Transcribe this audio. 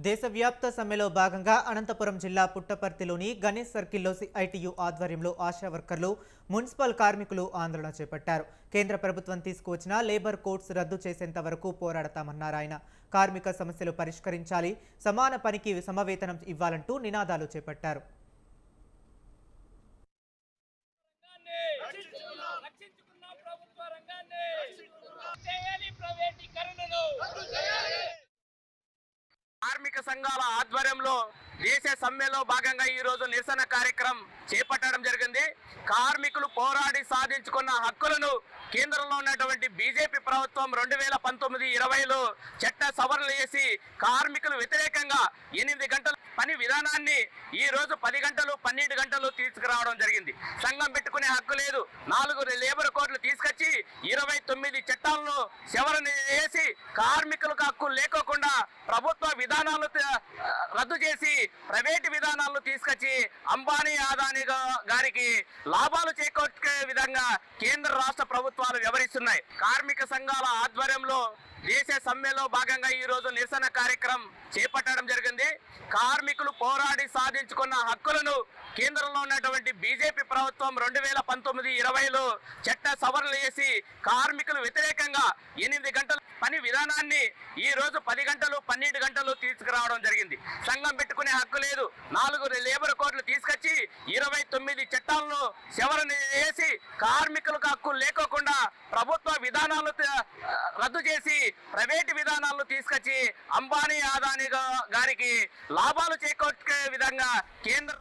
దేశవ్యాప్త సమ్మెలో భాగంగా అనంతపురం జిల్లా పుట్టపర్తిలోని గణేష్ సర్కిల్లో సిఐటియు ఆధ్వర్యంలో ఆశా వర్కర్లు, మున్సిపల్ కార్మికులు ఆందోళన చేపట్టారు. కేంద్ర ప్రభుత్వం తీసుకువచ్చిన లేబర్ కోడ్స్ రద్దు చేసేంత వరకు పోరాడతామన్నారు ఆయన. కార్మిక సమస్యలు పరిష్కరించాలి, సమాన పనికి సమవేతనం ఇవ్వాలంటూ నినాదాలు చేపట్టారు. కార్మిక సంఘాల ఆధ్వర్యంలో దేశ సమ్మెలో భాగంగా ఈ రోజు నిరసన కార్యక్రమం చేపట్టడం జరిగింది. కార్మికులు పోరాడి సాధించుకున్న హక్కులను కేంద్రంలో ఉన్నటువంటి బీజేపీ ప్రభుత్వం 2019-20లో చట్ట సవరణలు చేసి కార్మికులు వ్యతిరేకంగా 8 గంటల పని విధానాన్ని ఈ రోజు 10 గంటలు 12 గంటలు తీసుకురావడం జరిగింది. సంఘం పెట్టుకునే హక్కు లేదు. 4 లేబర్ కోడ్లు తీసుకొచ్చి 29 చట్టాలను సవరణ చేసి కార్మికులకు హక్కు లేకోకుండా ప్రభుత్వ విధానాలు రద్దు చేసి ప్రైవేటు విధానాలను తీసుకొచ్చి అంబానీ అదానీ గారికి లాభాలు చేకూర్చే విధంగా కేంద్ర రాష్ట్ర ప్రభుత్వాలు వ్యవహరిస్తున్నాయి. కార్మిక సంఘాల ఆధ్వర్యంలో దేశ సమ్మెలో భాగంగా ఈ రోజు నిరసన కార్యక్రమం చేపట్టడం జరిగింది. కార్మికులు పోరాడి సాధించుకున్న హక్కులను కేంద్రంలో ఉన్నటువంటి బీజేపీ ప్రభుత్వం 2019-20లో చట్ట సవరణలు చేసి కార్మికులు వ్యతిరేకంగా 8 గంటల పని విధానాన్ని ఈ రోజు 10 గంటలు 12 గంటలు తీసుకురావడం జరిగింది. సంఘం పెట్టుకునే హక్కు లేదు. 4 లేబర్ కోడ్లు తీసుకొచ్చి 29 చట్టాలను సవరణ చేసి కార్మికులకు హక్కు లేకోకుండా ప్రభుత్వ విధానాలు రద్దు చేసి ప్రైవేటు విధానాలను తీసుకొచ్చి అంబానీ అదానీ గారికి లాభాలు చేకూర్చే విధంగా కేంద్ర